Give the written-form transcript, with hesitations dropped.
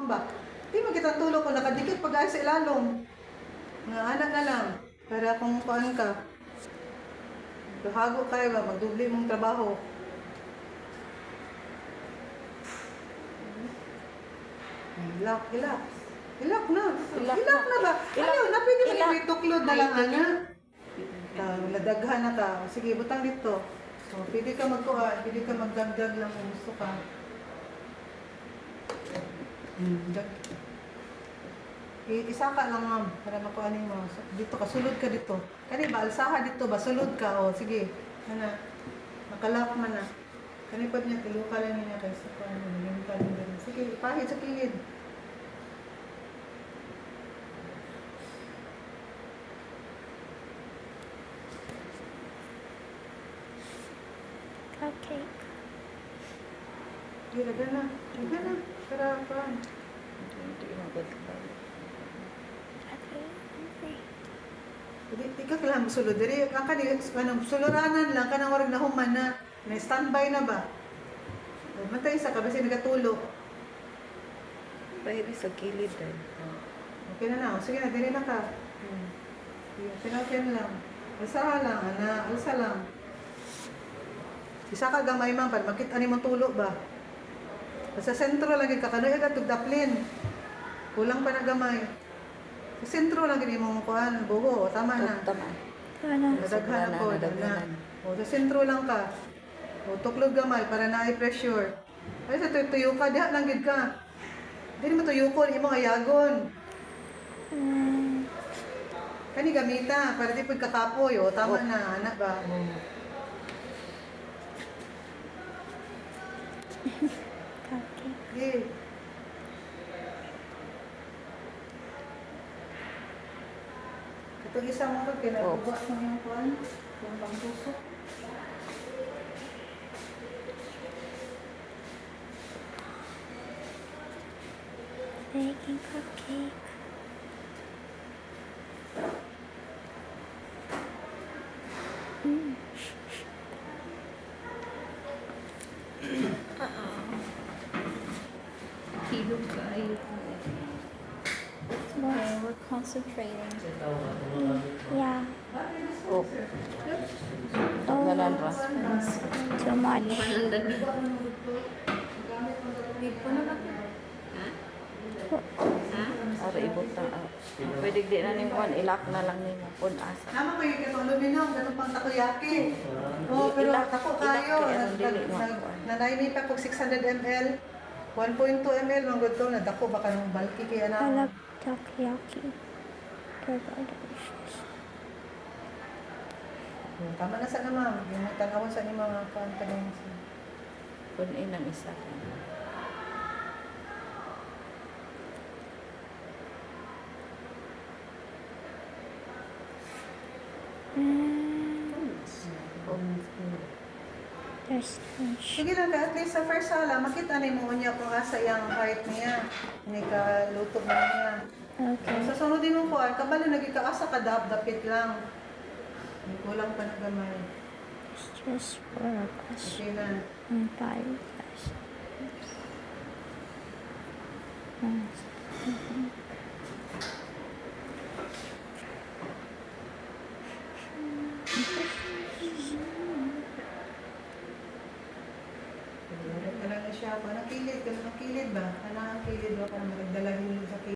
ba? Di mo kita tulog kung nakadikit pag sa ilalong. Nga anak na lang. Para kung kuan ka. Hago kayo ba, magdubli mong trabaho. Ilak, ilak. Ilak na. Ilak na ba? Ano, na pwede mo yung tuklod na lang, ana. Nadaghan na ka. Sige, butang dito. So, pwede ka magkuhan, pwede ka magdagdag lang kung gusto ka. Isa ka lang, ma'am, para makuhanin mo. Dito ka, sulod ka dito. Kani ba, alsaha dito ba, sulod ka. O, sige. Ano, makalak man na. Kani pa niya, tiluka lang niya kaysa kung ano, naging ka lang. Sige, pahit sa kilid. Cupcake. Sige, laga na. Laga na. Para, paan. Di ka kailangan sulod. Diri, ang kanil, suluranan lang, kanang warag na human na. Na-standby na ba? Matay sa ka, kasi nagatulog. Pahiri sa kilid eh. Okay na na. Sige na, diri na ka. Pinakyan lang. Alsa lang, ana. Alsa lang. Isa ka gamay man, para makita ni mong tulo ba? Sa sentro lagi ka, kanoy agad tugdaplin. Kulang pa na gamay. Sa sentro lang gini mong kuhan, buho. Tama na. Tama. Ano? Nadaghan ako. O, sa sentro lang ka. O, tuklog gamay para na pressure. Ay, sa tuyo ka, diha lang gid ka. Dili mo tuyo ko, imo ayagon. Kani gamita, para di pud kakapoy. O, tama na, anak ba? Cupcake. Okay. Ito isa mo ko, kinabubuwa mo yung kuhan. Yung pangtusok. Baking cupcake. Hilog ka ayun. Okay, we're concentrating. Yeah. Oh. Oh, Galan ra. too much. Ara ibot na. Pwede di na ning kwan ilak na lang nimo kun asa. Tama ko yung katong aluminum, ganun pang takoyaki. Oh, pero Ilak- tako ilak kayo. kay anong dili mo kuan. Nanay pa kung 600 ml. 1.2 ml, mga good to, nadako baka nung bulky kaya I na. love takoyaki. They're very delicious. Tama na sa ma'am. Yung tanawon sa ni mga confidence. Kun inang isa. There's lunch. Sige lang ka, at least sa first sala, makita na mo niya kung asa yung height niya. Hindi ka luto na niya. Okay. Sa sunod din mo po, kabalo nagkakaasa ka dapit lang. Kulang pa na gamay. It's just 4 of us Okay na. and 5 of us. Wala ka lang na siya. Anong kilid? Anong kilid ba? Anong kilid ba? Parang magdalahin